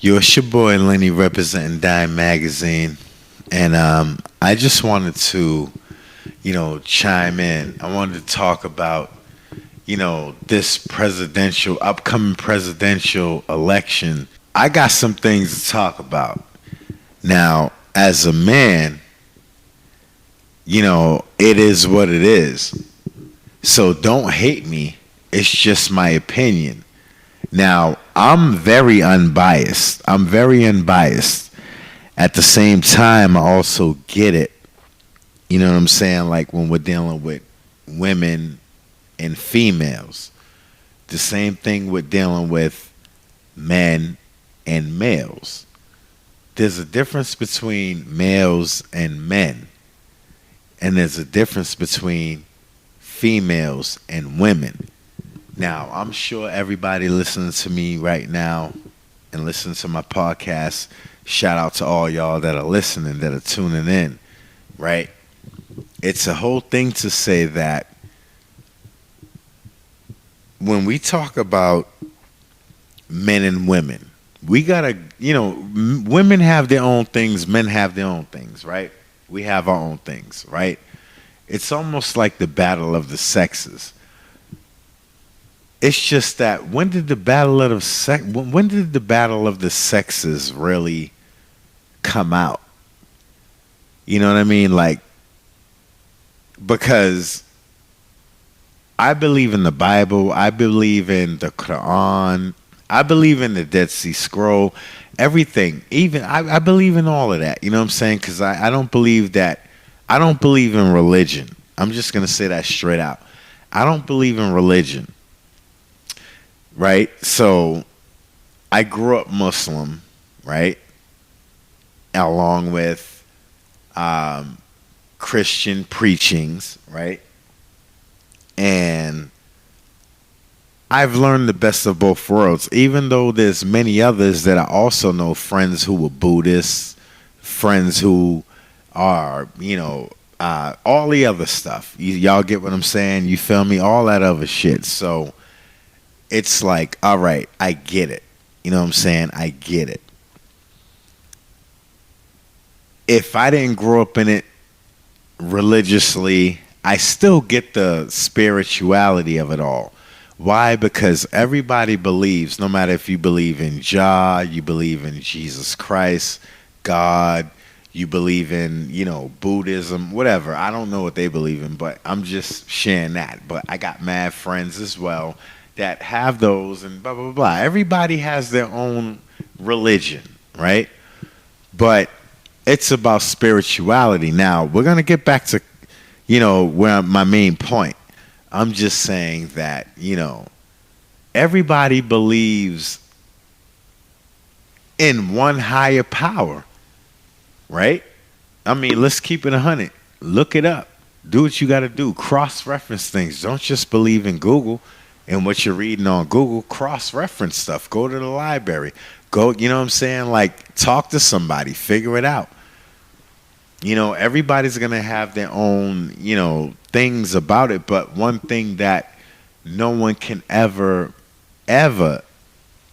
Yo, it's your boy Lenny representing Dime Magazine. And I just wanted to, chime in. I wanted to talk about, this upcoming presidential election. I got some things to talk about. Now, as a man, it is what it is. So don't hate me. It's just my opinion. Now, I'm very unbiased. I'm very unbiased. At the same time, I also get it. You know what I'm saying? Like when we're dealing with women and females. The same thing with dealing with men and males. There's a difference between males and men. And there's a difference between females and women. Now, I'm sure everybody listening to me right now and listening to my podcast, shout out to all y'all that are listening, that are tuning in, right? It's a whole thing to say that when we talk about men and women, we gotta, women have their own things, men have their own things, right? We have our own things, right? It's almost like the battle of the sexes. It's just that when did the battle of the sexes really come out? You know what I mean? Like, because I believe in the Bible, I believe in the Quran, I believe in the Dead Sea Scroll, everything. Even I believe in all of that. You know what I'm saying? Because I don't believe that. I don't believe in religion. I'm just gonna say that straight out. I don't believe in religion. Right? So I grew up Muslim, right? Along with Christian preachings, right? And I've learned the best of both worlds, even though there's many others that I also know, friends who were Buddhists, friends who are, all the other stuff. Y'all get what I'm saying? You feel me? All that other shit. So it's like, all right, I get it. You know what I'm saying? I get it. If I didn't grow up in it religiously, I still get the spirituality of it all. Why? Because everybody believes, no matter if you believe in Jah, you believe in Jesus Christ, God, you believe in, Buddhism, whatever. I don't know what they believe in, but I'm just sharing that. But I got mad friends as well that have those and blah, blah, blah. Everybody has their own religion, right? But it's about spirituality. Now, we're going to get back to, where my main point. I'm just saying that, everybody believes in one higher power, right? I mean, let's keep it 100. Look it up. Do what you got to do. Cross-reference things. Don't just believe in Google and what you're reading on Google. Cross-reference stuff. Go to the library. Go, you know what I'm saying? Like, talk to somebody. Figure it out. Everybody's going to have their own, things about it. But one thing that no one can ever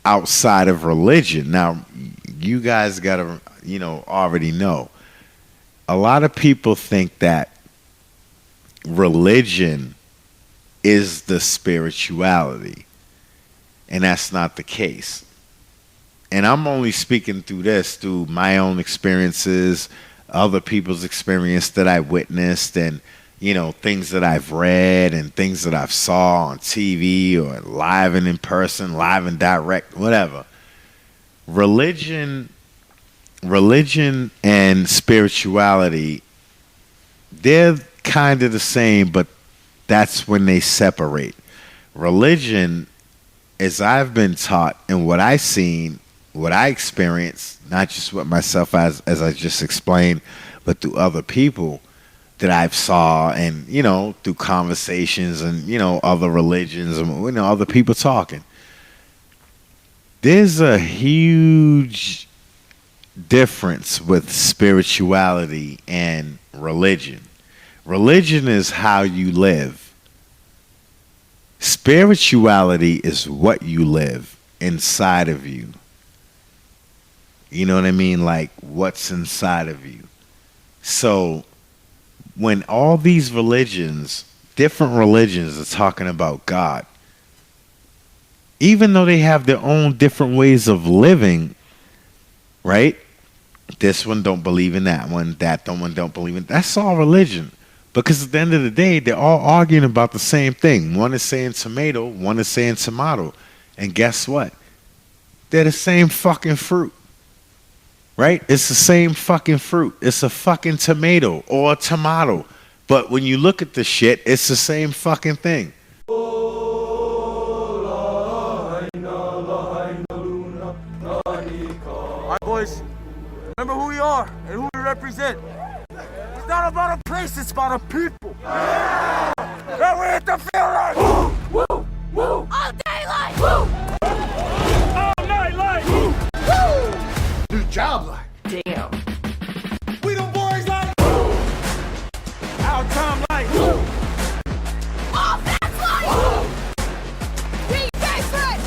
outside of religion. Now, you guys got to, already know. A lot of people think that religion is the spirituality. And that's not the case. And I'm only speaking through my own experiences, other people's experience that I witnessed, and things that I've read and things that I've saw on TV or live and in person, live and direct, whatever. Religion and spirituality, they're kind of the same, but that's when they separate. Religion, as I've been taught and what I've seen, what I experienced, not just with myself as I just explained, but through other people that I've saw and, through conversations and, other religions and, other people talking. There's a huge difference with spirituality and religion. Religion is how you live. Spirituality is what you live inside of you. You know what I mean? Like what's inside of you. So when all these religions, different religions, are talking about God, even though they have their own different ways of living, right? This one don't believe in that one. That one don't believe in. That's all religion. Because at the end of the day, they're all arguing about the same thing. One is saying tomato, one is saying tomato. And guess what? They're the same fucking fruit. Right? It's the same fucking fruit. It's a fucking tomato or a tomato. But when you look at the shit, it's the same fucking thing. Alright, boys. Remember who we are and who we represent. It's not about a place, it's about a people. Yeah! And we hit the field like woo, woo, woo. All day like woo. All night like woo. Woo. New job like damn. We the boys like woo. Our time like woo. All fans like woo. We favorite.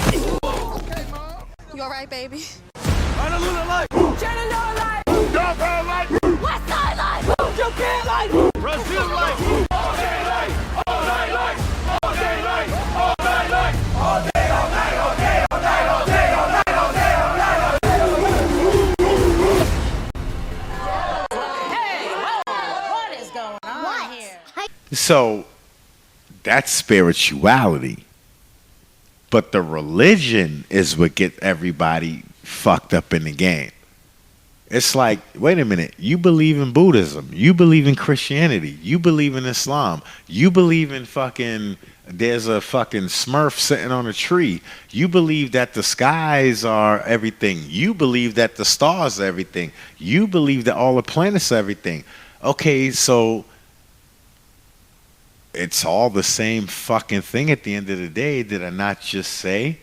Okay, Mom. You alright, baby? Honolulu like woo. Chattanooga like woo. Downtown like woo. West Side like woo. Japan like woo. Brazil like woo. All day like, all night like, all day like, all night like, all day, all night, all day, all night, all day, all night, all day, all night, all day. Hey, what is going on here? So that's spirituality. But the religion is what gets everybody fucked up in the game. It's like, wait a minute, you believe in Buddhism, you believe in Christianity, you believe in Islam, you believe in fucking, there's a fucking Smurf sitting on a tree, you believe that the skies are everything, you believe that the stars are everything, you believe that all the planets are everything. Okay, so it's all the same fucking thing at the end of the day. Did I not just say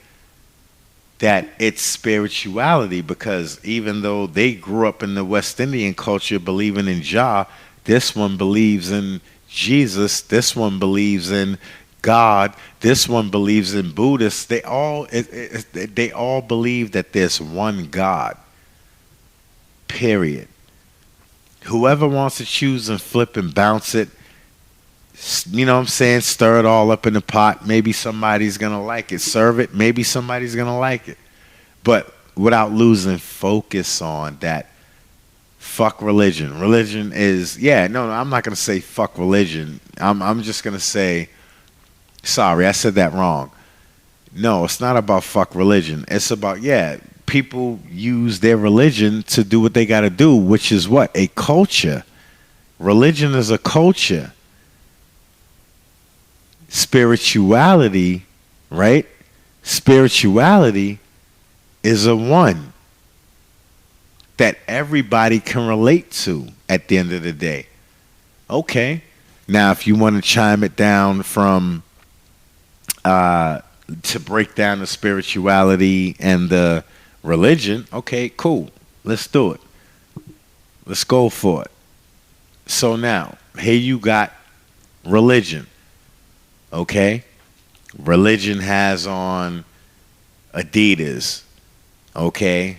that it's spirituality? Because even though they grew up in the West Indian culture believing in Jah, this one believes in Jesus, this one believes in God, this one believes in Buddhists. They all believe that there's one God. Period. Whoever wants to choose and flip and bounce it, you know what I'm saying, stir it all up in the pot. Maybe somebody's going to like it. Serve it. Maybe somebody's going to like it. But without losing focus on that, fuck religion. Religion is, no, I'm not going to say fuck religion. I'm just going to say, sorry, I said that wrong. No, it's not about fuck religion. It's about, people use their religion to do what they got to do, which is what? A culture. Religion is a culture. Spirituality, right? Spirituality is a one that everybody can relate to at the end of the day. Okay. Now, if you want to chime it down from, to break down the spirituality and the religion, okay, cool. Let's do it. Let's go for it. So now, here you got religion. Okay? Religion has on Adidas. Okay?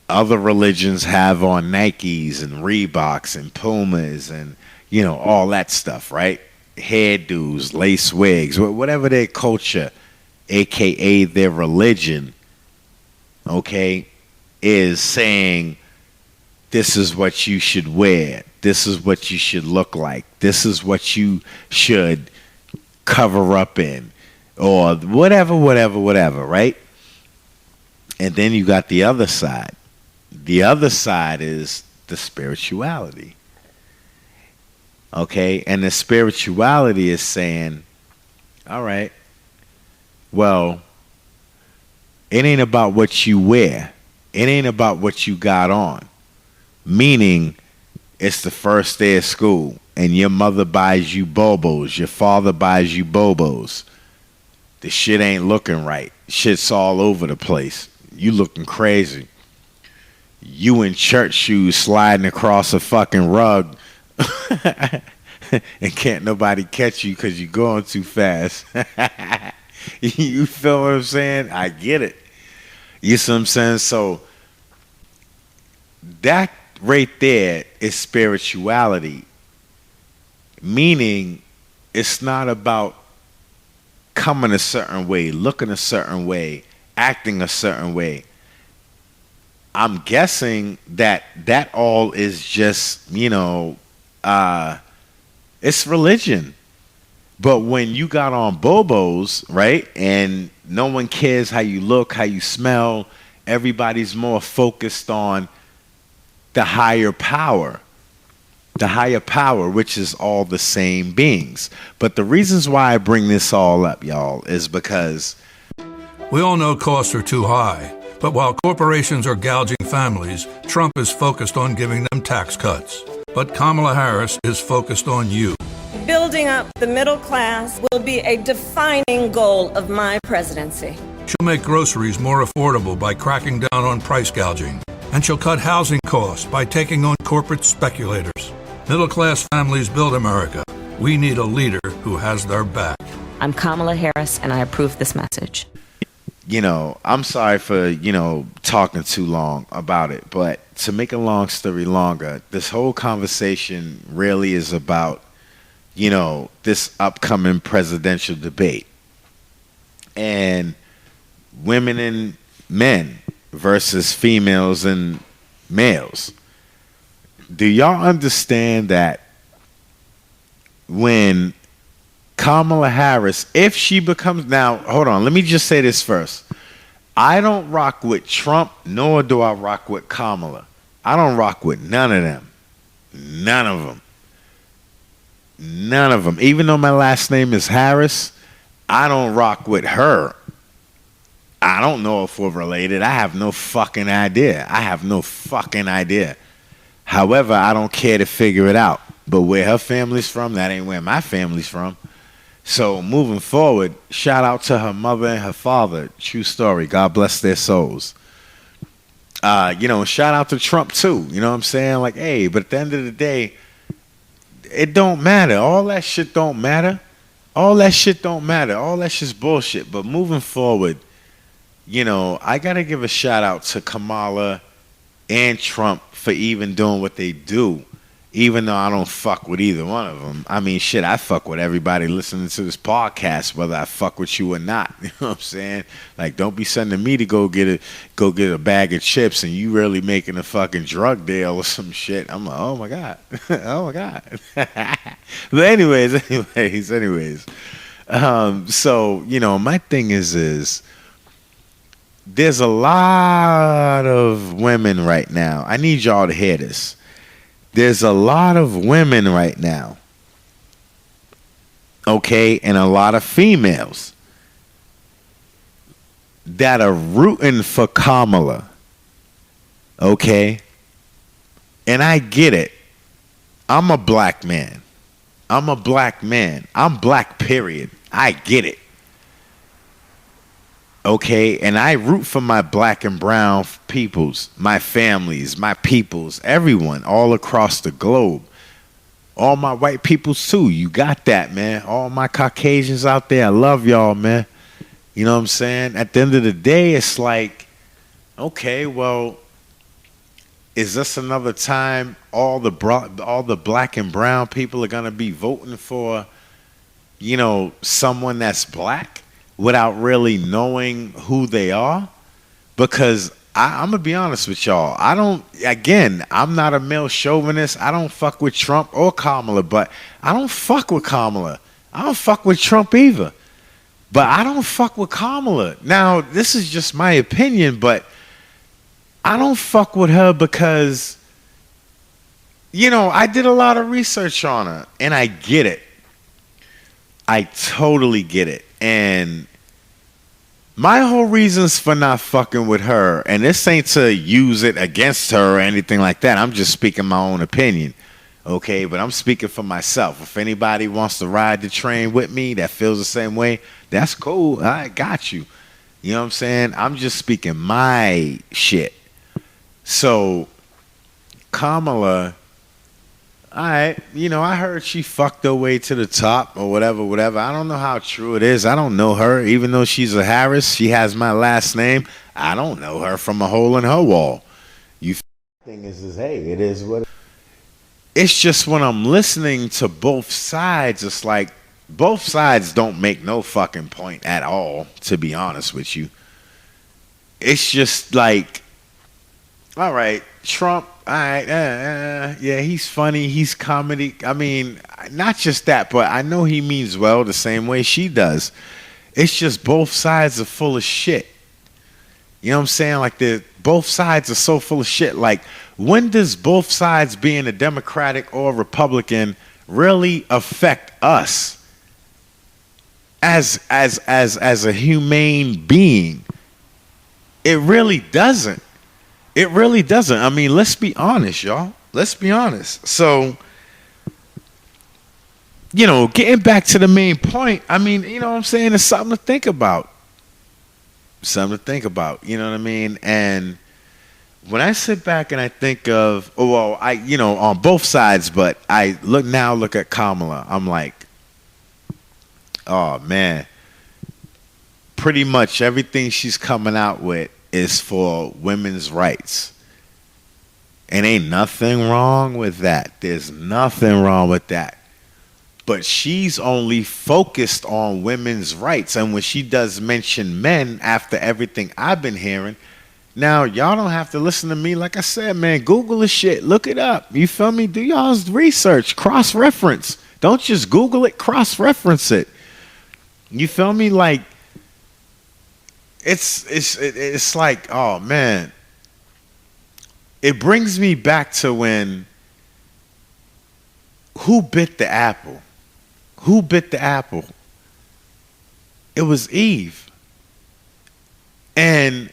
Other religions have on Nikes and Reeboks and Pumas and, all that stuff, right? Hairdos, lace wigs, whatever their culture, aka their religion, okay, is saying this is what you should wear. This is what you should look like. This is what you should cover up in, or whatever, right? And then you got the other side. The other side is the spirituality. Okay? And the spirituality is saying, all right, well, it ain't about what you wear. It ain't about what you got on. Meaning, it's the first day of school, and your mother buys you Bobos, your father buys you Bobos. The shit ain't looking right. Shit's all over the place. You looking crazy. You in church shoes sliding across a fucking rug and can't nobody catch you because you're going too fast. You feel what I'm saying? I get it. You see what I'm saying? So that right there is spirituality, meaning it's not about coming a certain way, looking a certain way, acting a certain way. I'm guessing that all is just, it's religion. But when you got on Bobos, right, and no one cares how you look, how you smell, everybody's more focused on the higher power. The higher power, which is all the same beings. But the reasons why I bring this all up, y'all, is because we all know costs are too high. But while corporations are gouging families, Trump is focused on giving them tax cuts. But Kamala Harris is focused on you. Building up the middle class will be a defining goal of my presidency. She'll make groceries more affordable by cracking down on price gouging. And she'll cut housing costs by taking on corporate speculators. Middle-class families build America. We need a leader who has their back. I'm Kamala Harris, and I approve this message. I'm sorry for, talking too long about it, but to make a long story longer, this whole conversation really is about, this upcoming presidential debate and women and men versus females and males. Do y'all understand that when Kamala Harris, if she becomes, now hold on, let me just say this first. I don't rock with Trump, nor do I rock with Kamala. I don't rock with none of them. None of them. None of them. Even though my last name is Harris, I don't rock with her. I don't know if we're related. I have no fucking idea. However, I don't care to figure it out. But where her family's from, that ain't where my family's from. So moving forward, shout out to her mother and her father. True story. God bless their souls. Shout out to Trump too. You know what I'm saying? Like, hey, but at the end of the day, it don't matter. All that shit don't matter. All that shit's bullshit. But moving forward, I gotta give a shout out to Kamala and Trump for even doing what they do. Even though I don't fuck with either one of them. I mean, shit, I fuck with everybody listening to this podcast, whether I fuck with you or not. You know what I'm saying? Like, don't be sending me to go get a bag of chips and you really making a fucking drug deal or some shit. I'm like, oh my God. Oh my God. But anyways. So, my thing is there's a lot of women right now. I need y'all to hear this. There's a lot of women right now, okay, and a lot of females that are rooting for Kamala, okay? And I get it. I'm a black man. I'm black, period. I get it. Okay, and I root for my black and brown peoples, my families, my peoples, everyone all across the globe. All my white peoples too. You got that, man. All my Caucasians out there, I love y'all, man. You know what I'm saying? At the end of the day, it's like, okay, well, is this another time all the black and brown people are gonna be voting for, someone that's black? Without really knowing who they are? Because I'm going to be honest with y'all. I'm not a male chauvinist. I don't fuck with Trump or Kamala, but I don't fuck with Kamala. I don't fuck with Trump either. But I don't fuck with Kamala. Now, this is just my opinion, but I don't fuck with her because, I did a lot of research on her, and I get it. I totally get it. And my whole reasons for not fucking with her, and this ain't to use it against her or anything like that. I'm just speaking my own opinion, okay? But I'm speaking for myself. If anybody wants to ride the train with me that feels the same way, that's cool. I got you. You know what I'm saying? I'm just speaking my shit. So, Kamala, all right, I heard she fucked her way to the top or whatever. I don't know how true it is. I don't know her. Even though she's a Harris, she has my last name. I don't know her from a hole in her wall. thing is hey, it is what. It's just when I'm listening to both sides, it's like both sides don't make no fucking point at all, to be honest with you. It's just like, all right, Trump, all right, yeah, he's funny, he's comedy. I mean, not just that, but I know he means well the same way she does. It's just both sides are full of shit. You know what I'm saying? Like, both sides are so full of shit. Like, when does both sides being a Democratic or Republican really affect us as a humane being? It really doesn't. It really doesn't. I mean, let's be honest, y'all. Let's be honest. So, you know, getting back to the main point, I mean, you know what I'm saying? It's something to think about. Something to think about, you know what I mean? And when I sit back and I think of, on both sides, but I look at Kamala, I'm like, oh man, pretty much everything she's coming out with is for women's rights. And ain't nothing wrong with that. There's nothing wrong with that. But she's only focused on women's rights. And when she does mention men, after everything I've been hearing, now y'all don't have to listen to me. Like I said, man, Google the shit. Look it up. You feel me? Do y'all's research. Cross-reference. Don't just Google it. Cross-reference it. You feel me? Like, it's like, oh, man. It brings me back to when, who bit the apple? Who bit the apple? It was Eve. And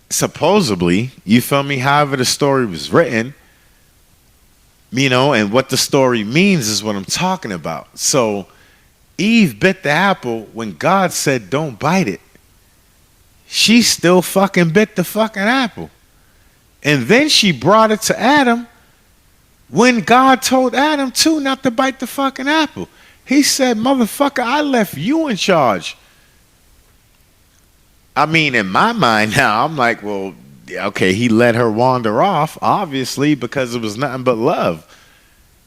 supposedly, you feel me, however the story was written, you know, and what the story means is what I'm talking about. So Eve bit the apple when God said don't bite it. She still fucking bit the fucking apple. And then she brought it to Adam when God told Adam too not to bite the fucking apple. He said, motherfucker, I left you in charge. I mean, in my mind now, I'm like, well, okay, he let her wander off, obviously, because it was nothing but love.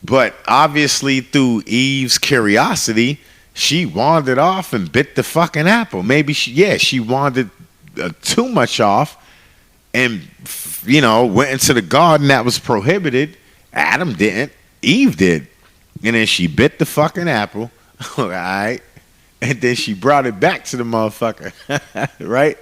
But obviously, through Eve's curiosity, she wandered off and bit the fucking apple. Maybe she wandered too much off and, you know, went into the garden that was prohibited. Adam didn't. Eve did. And then she bit the fucking apple. All right. And then she brought it back to the motherfucker. Right?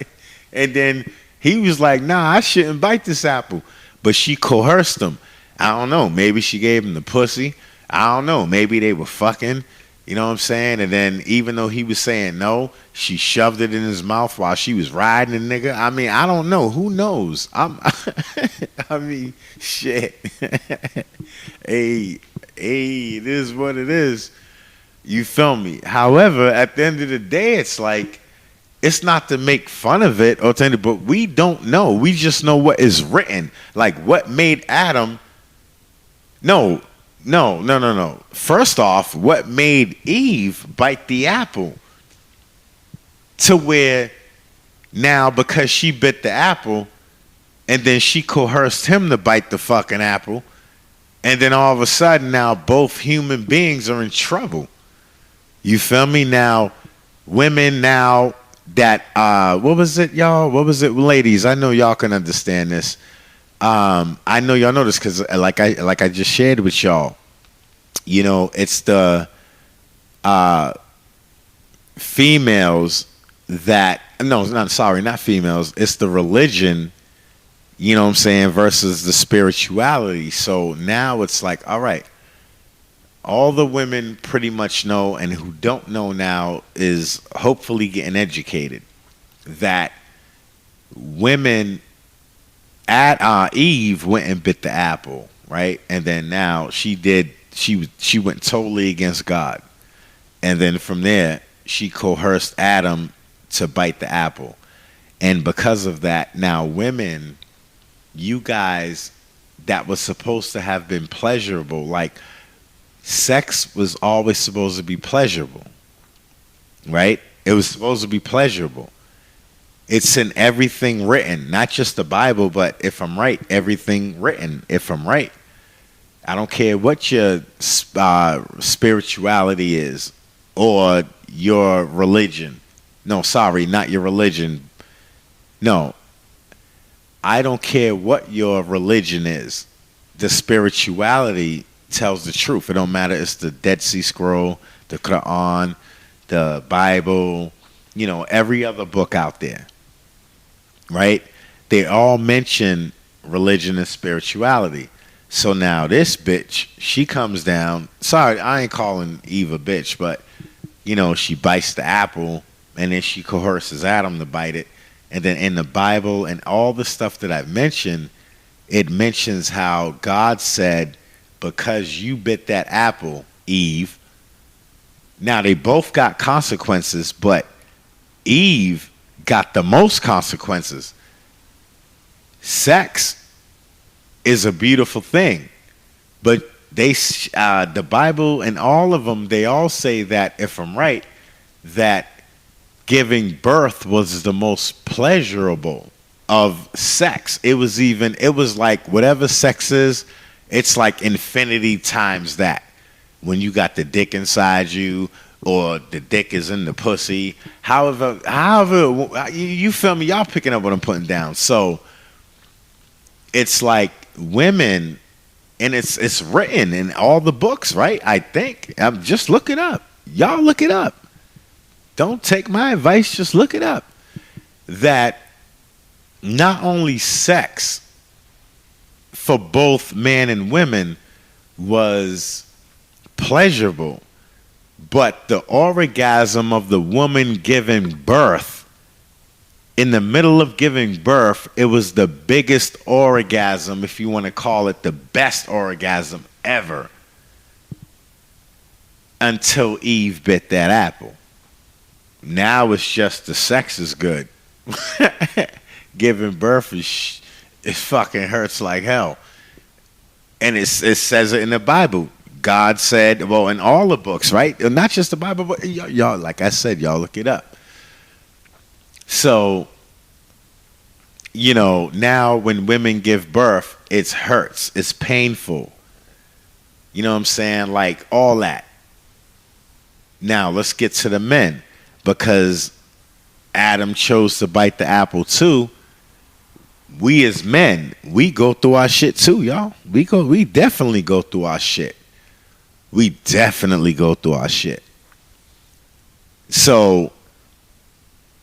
And then he was like, nah, I shouldn't bite this apple. But she coerced him. I don't know. Maybe she gave him the pussy. I don't know. Maybe they were fucking. You know what I'm saying? And then even though he was saying no, she shoved it in his mouth while she was riding the nigga. I mean, I don't know. Who knows? I mean, shit. Hey, it is what it is. You feel me? However, at the end of the day, it's like, it's not to make fun of it or anything, but we don't know. We just know what is written. Like, what made Adam... No. First off, what made Eve bite the apple? To where now, because she bit the apple, and then she coerced him to bite the fucking apple, and then all of a sudden now both human beings are in trouble. You feel me? Now, women now that, what was it, y'all? What was it, ladies? I know y'all can understand this. I know y'all know this because like I just shared with y'all, you know, it's the females that, not females, it's the religion, you know what I'm saying, versus the spirituality. So now it's like, all right, all the women pretty much know, and who don't know now is hopefully getting educated, that women at Eve went and bit the apple, right? And then now she went totally against God. And then from there, she coerced Adam to bite the apple. And because of that, now women, you guys, that was supposed to have been pleasurable, like sex was always supposed to be pleasurable, right? It was supposed to be pleasurable. It's in everything written, not just the Bible, but if I'm right, everything written. If I'm right, I don't care what your spirituality is or your religion. No, sorry, not your religion. No, I don't care what your religion is. The spirituality tells the truth. It don't matter. It's the Dead Sea Scroll, the Quran, the Bible, every other book out there, right? They all mention religion and spirituality. So now this bitch, she comes down. Sorry, I ain't calling Eve a bitch, but, she bites the apple and then she coerces Adam to bite it. And then in the Bible and all the stuff that I've mentioned, it mentions how God said, because you bit that apple, Eve. Now, they both got consequences, but Eve got the most consequences. Sex is a beautiful thing, but the Bible and all of them, they all say that, if I'm right, that giving birth was the most pleasurable of sex. It was like whatever sex is, it's like infinity times that. When you got the dick inside you, or the dick is in the pussy, however, you feel me? Y'all picking up what I'm putting down. So it's like women, and it's written in all the books, right? I think. Just look it up. Y'all look it up. Don't take my advice, just look it up. That not only sex for both men and women was pleasurable, but the orgasm of the woman giving birth, in the middle of giving birth, it was the biggest orgasm, if you want to call it the best orgasm ever, until Eve bit that apple. Now it's just the sex is good. Giving birth it fucking hurts like hell. And it says it in the Bible. God said, well, in all the books, right? Not just the Bible, but y'all, like I said, y'all look it up. So, now when women give birth, it hurts. It's painful. You know what I'm saying? Like all that. Now, let's get to the men. Because Adam chose to bite the apple too. We as men, we go through our shit too, y'all. We definitely go through our shit. We definitely go through our shit. So,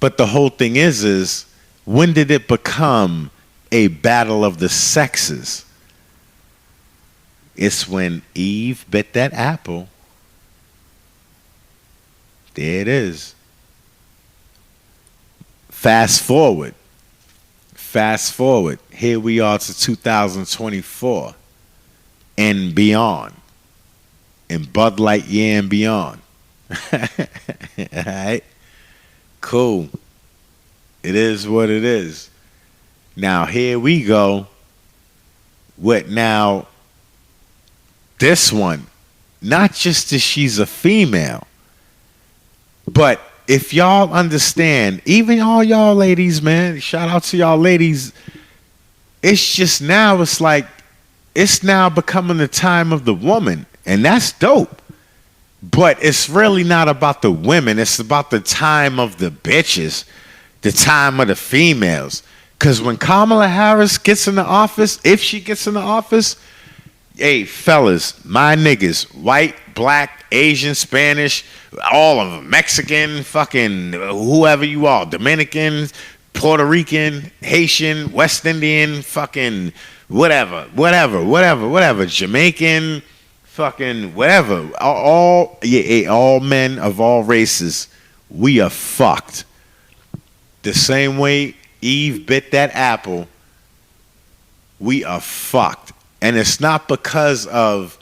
but the whole thing is when did it become a battle of the sexes? It's when Eve bit that apple. There it is. Fast forward. Here we are to 2024 and beyond. And Bud Light year and beyond. All right? Cool. It is what it is. Now, here we go with now this one. Not just that she's a female, but if y'all understand, even all y'all ladies, man, shout out to y'all ladies. It's just now, it's now becoming the time of the woman, and that's dope. But it's really not about the women. It's about the time of the bitches, the time of the females. Because when Kamala Harris gets in the office, if she gets in the office, hey, fellas, my niggas, white, black, Asian, Spanish, all of them, Mexican, fucking whoever you are, Dominican, Puerto Rican, Haitian, West Indian, fucking whatever, Jamaican, fucking whatever, all men of all races, we are fucked. The same way Eve bit that apple, we are fucked. And it's not because of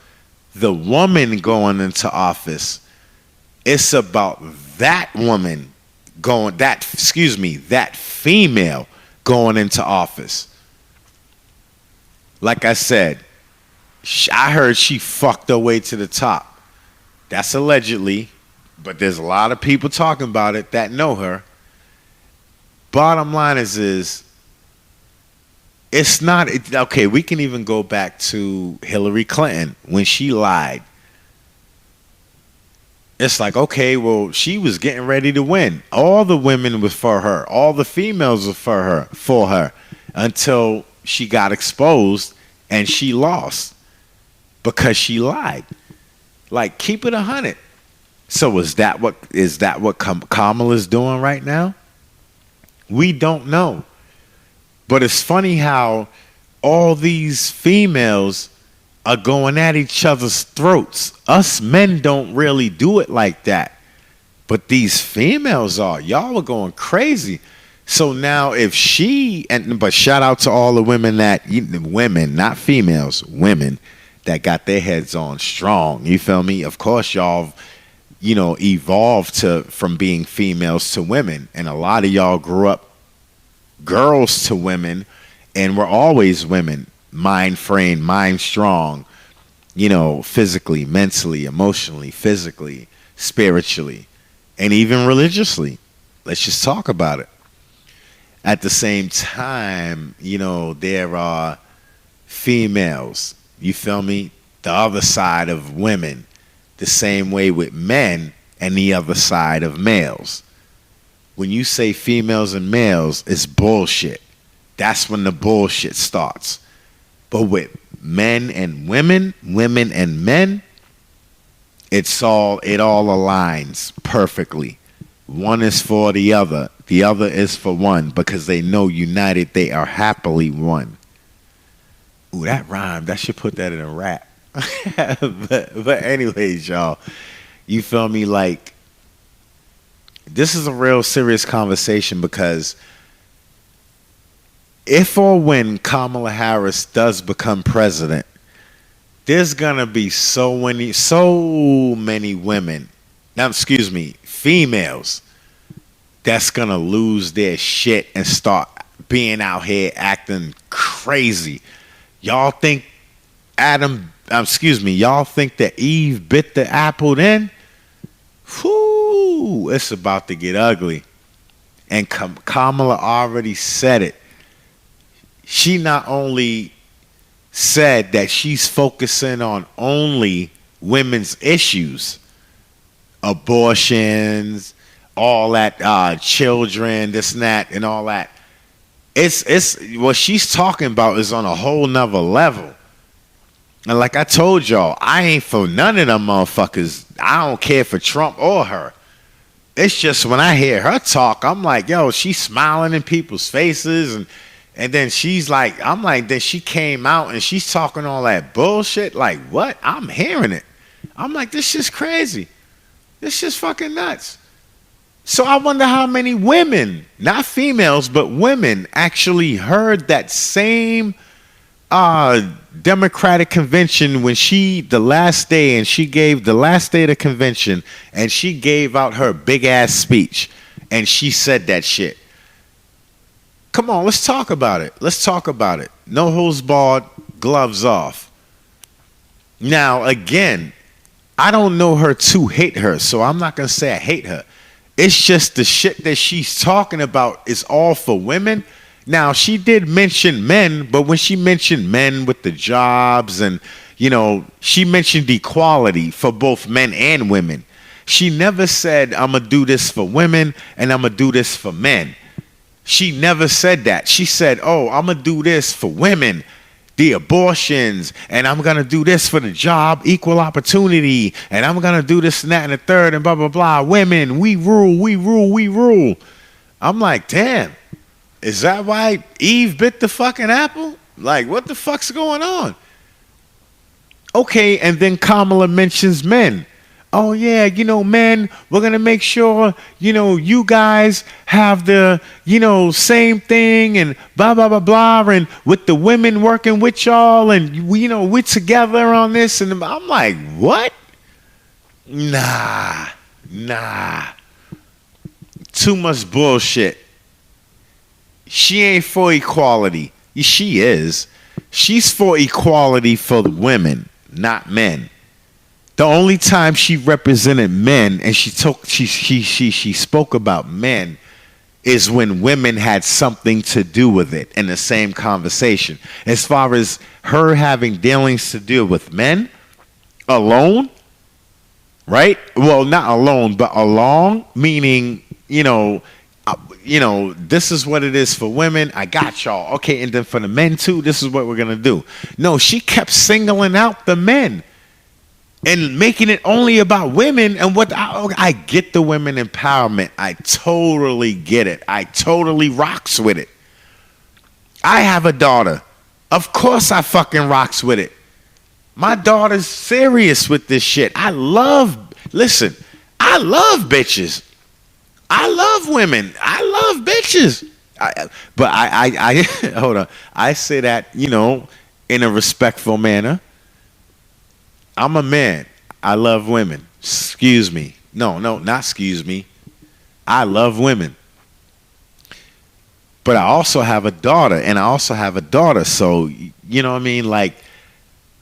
the woman going into office. It's about that woman that female going into office. Like I said, I heard she fucked her way to the top. That's allegedly, but there's a lot of people talking about it that know her. bottom line is it's not okay. We can even go back to Hillary Clinton when she lied. It's like, okay, well, she was getting ready to win. All the women were for her. All the females were for her until she got exposed and she lost because she lied. Like, keep it 100. So is that what Kamala's doing right now? We don't know. But it's funny how all these females are going at each other's throats. Us men don't really do it like that. But these females are. Y'all are going crazy. So now if but shout out to all the women women, not females, women that got their heads on strong. You feel me? Of course, y'all, evolved from being females to women. And a lot of y'all grew up girls to women and were always women. Mind frame, mind strong, physically, mentally, emotionally, physically, spiritually, and even religiously. Let's just talk about it. At the same time, there are females, you feel me? The other side of women, the same way with men and the other side of males. When you say females and males, it's bullshit. That's when the bullshit starts. But with men and women and men, it all aligns perfectly. One is for the other is for one, because they know united they are happily one. Ooh, that rhymed. I should put that in a rap. but anyways, y'all, you feel me? Like, this is a real serious conversation, because if or when Kamala Harris does become president, there's gonna be so many women, females, that's gonna lose their shit and start being out here acting crazy. Y'all think y'all think that Eve bit the apple then? Whoo, it's about to get ugly. And Kamala already said it. She not only said that she's focusing on only women's issues, abortions, all that, children, this and that, and all that. It's what she's talking about is on a whole nother level. And like I told y'all, I ain't for none of them motherfuckers. I don't care for Trump or her. It's just when I hear her talk, I'm like, yo, she's smiling in people's faces, and then she's like, then she came out and she's talking all that bullshit. Like, what? I'm hearing it. I'm like, this shit's crazy. This shit's fucking nuts. So I wonder how many women, not females, but women, actually heard that same Democratic convention when the last day of the convention, and she gave out her big ass speech and she said that shit. Come on, let's talk about it. No holds barred, gloves off. Now, again, I don't know her to hate her, so I'm not going to say I hate her. It's just the shit that she's talking about is all for women. Now, she did mention men, but when she mentioned men with the jobs and, she mentioned equality for both men and women. She never said, I'm going to do this for women and I'm going to do this for men. She never said that. She said, oh, I'm going to do this for women, the abortions, and I'm going to do this for the job, equal opportunity, and I'm going to do this and that and the third and blah, blah, blah. Women, we rule, we rule, we rule. I'm like, damn, is that why Eve bit the fucking apple? Like, what the fuck's going on? Okay, and then Kamala mentions men. Oh, yeah, men, we're going to make sure, you guys have the, same thing and blah, blah, blah, blah. And with the women working with y'all and, we're together on this. And I'm like, what? Nah. Too much bullshit. She ain't for equality. She is. She's for equality for the women, not men. The only time she represented men and she spoke about men is when women had something to do with it in the same conversation. As far as her having dealings to do with men alone, right? Well, not alone, but along, meaning, this is what it is for women. I got y'all. Okay, and then for the men too, this is what we're going to do. No, she kept singling out the men and making it only about women. And I get the women empowerment. I totally get it. I totally rocks with it. I have a daughter. Of course I fucking rocks with it. My daughter's serious with this shit. I love bitches. I love women. I love bitches. But I hold on. I say that, in a respectful manner. I'm a man. I love women. Excuse me. No, not excuse me. I love women. But I also have a daughter, So, you know what I mean? Like,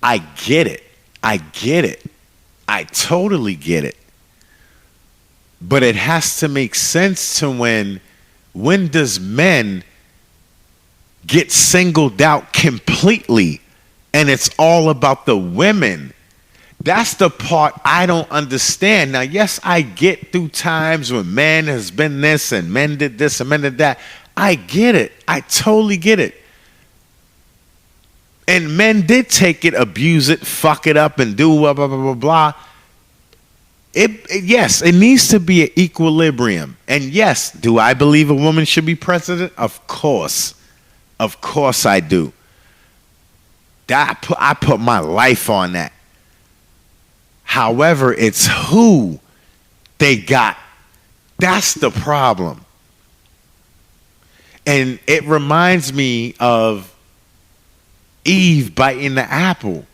I get it. I totally get it. But it has to make sense to when does men get singled out completely and it's all about the women? That's the part I don't understand. Now, yes, I get through times when men has been this and men did this and men did that. I get it. I totally get it. And men did take it, abuse it, fuck it up, and do blah, blah, blah, blah, blah. Yes, it needs to be an equilibrium. And yes, do I believe a woman should be president? Of course. Of course I do. I put my life on that. However, it's who they got. That's the problem. And it reminds me of Eve biting the apple.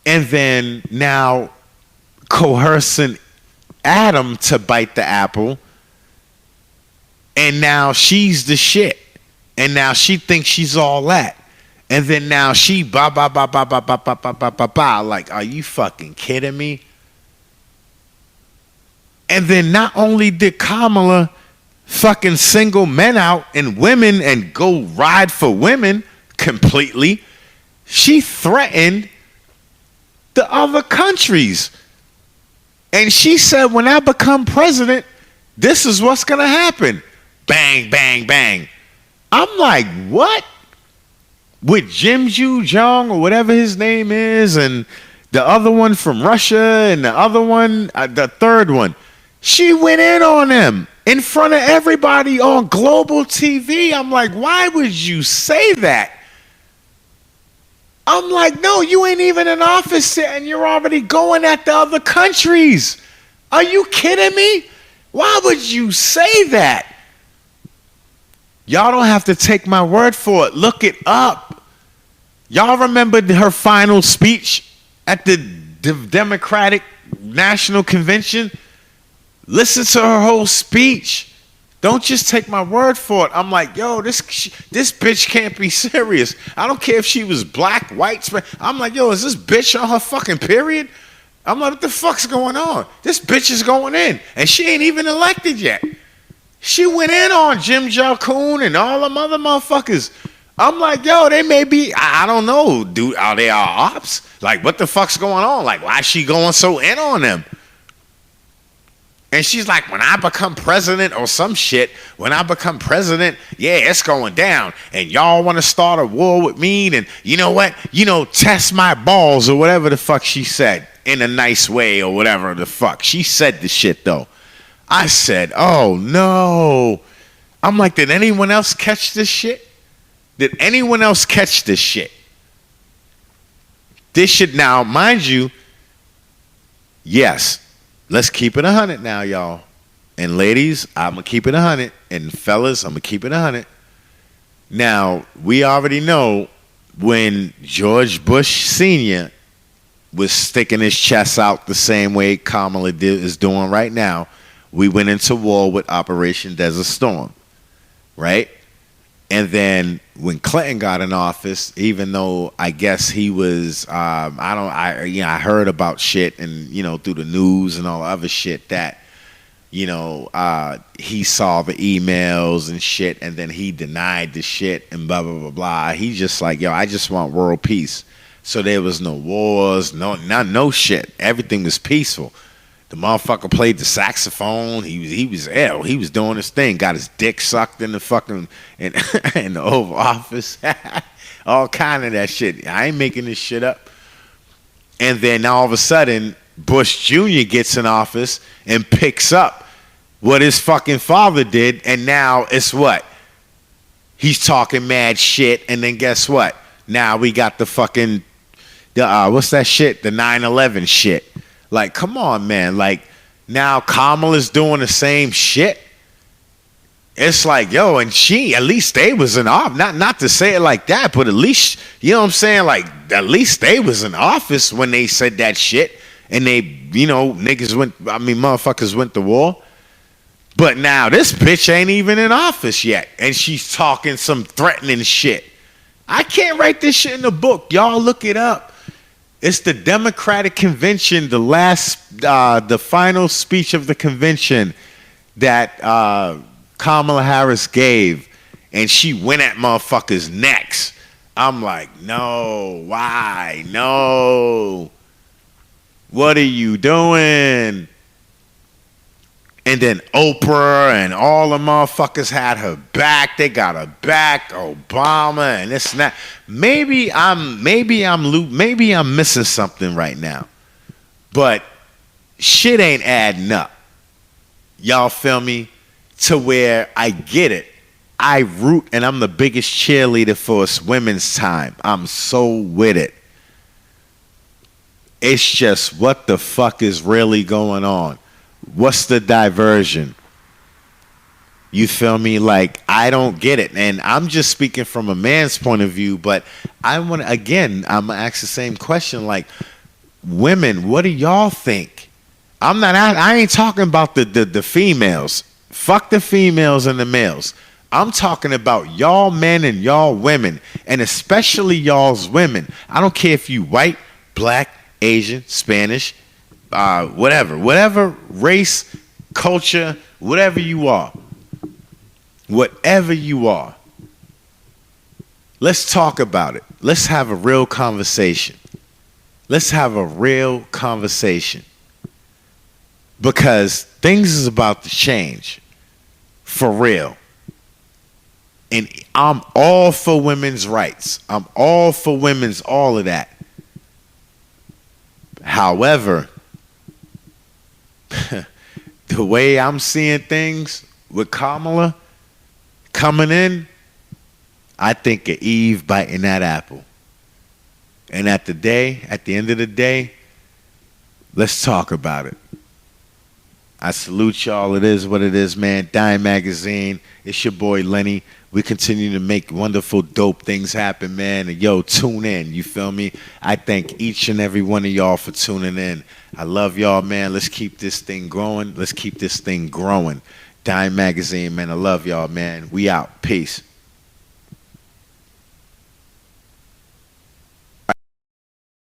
And then now coercing Adam to bite the apple. And now she's the shit. And now she thinks she's all that. And then now she ba. Like, are you fucking kidding me? And then not only did Kamala fucking single men out and women and go ride for women completely, she threatened the other countries. And she said, when I become president, this is what's going to happen. Bang, bang, bang. I'm like, what? With Jim Ju Jong or whatever his name is, and the other one from Russia, and the other one, the third one. She went in on them in front of everybody on global TV. I'm like, why would you say that? I'm like, no, you ain't even in office yet, and you're already going at the other countries. Are you kidding me? Why would you say that? Y'all don't have to take my word for it. Look it up. Y'all remember her final speech at the Democratic National Convention? Listen to her whole speech. Don't just take my word for it. I'm like, yo, this bitch can't be serious. I don't care if she was black, white. I'm like, yo, is this bitch on her fucking period? I'm like, what the fuck's going on? This bitch is going in, and she ain't even elected yet. She went in on Jim Jong-un and all them other motherfuckers. I'm like, yo, they may be, I don't know, dude, are they our ops? Like, what the fuck's going on? Like, why is she going so in on them? And she's like, when I become president or some shit, when I become president, yeah, it's going down. And y'all want to start a war with me? And you know what? Test my balls or whatever the fuck she said in a nice way or whatever the fuck. She said the shit, though. I said, oh, no. I'm like, did anyone else catch this shit? Did anyone else catch this shit? This shit now, mind you, yes, let's keep it 100 now, y'all. And ladies, I'm going to keep it 100. And fellas, I'm going to keep it 100. Now, we already know when George Bush Sr. was sticking his chest out the same way Kamala is doing right now, we went into war with Operation Desert Storm, right? And then when Clinton got in office, even though I guess he was, I heard about shit and, through the news and all other shit that, he saw the emails and shit, and then he denied the shit and blah blah blah blah. He's just like, yo, I just want world peace. So there was no wars, no shit. Everything was peaceful. The motherfucker played the saxophone. He was ill. He was doing his thing. Got his dick sucked in the fucking in the Oval Office. All kind of that shit. I ain't making this shit up. And then all of a sudden, Bush Jr. gets in office and picks up what his fucking father did, and now it's what? He's talking mad shit, and then guess what? Now we got the fucking what's that shit? The 9/11 shit. Like, come on, man. Like, now Kamala's doing the same shit. It's like, yo, and at least they was in office. Not to say it like that, but at least, you know what I'm saying? Like, at least they was in office when they said that shit. And they, motherfuckers went to war. But now this bitch ain't even in office yet. And she's talking some threatening shit. I can't write this shit in the book. Y'all look it up. It's the Democratic Convention, the final speech of the convention that Kamala Harris gave, and she went at motherfuckers' necks. I'm like, no, why? No. What are you doing? And then Oprah and all the motherfuckers had her back. They got her back. Obama and this and that. Maybe I'm missing something right now. But shit ain't adding up. Y'all feel me? To where I get it. I root, and I'm the biggest cheerleader for it's women's time. I'm so with it. It's just, what the fuck is really going on? What's the diversion? You feel me? Like, I don't get it. And I'm just speaking from a man's point of view, but I'm going to ask the same question. Like, women, what do y'all think? I ain't talking about the females. Fuck the females and the males. I'm talking about y'all men and y'all women, and especially y'all's women. I don't care if you white, black, Asian, Spanish, whatever race, culture, whatever you are. Let's talk about it. Let's have a real conversation. Because things is about to change. For real. And I'm all for women's rights. I'm all for women's all of that. However, the way I'm seeing things with Kamala coming in, I think of Eve biting that apple. And at the end of the day, let's talk about it. I salute y'all. It is what it is, man. Dime Magazine. It's your boy Lenny. We continue to make wonderful, dope things happen, man. And yo, tune in. You feel me? I thank each and every one of y'all for tuning in. I love y'all, man. Let's keep this thing growing. Dime Magazine, man. I love y'all, man. We out. Peace.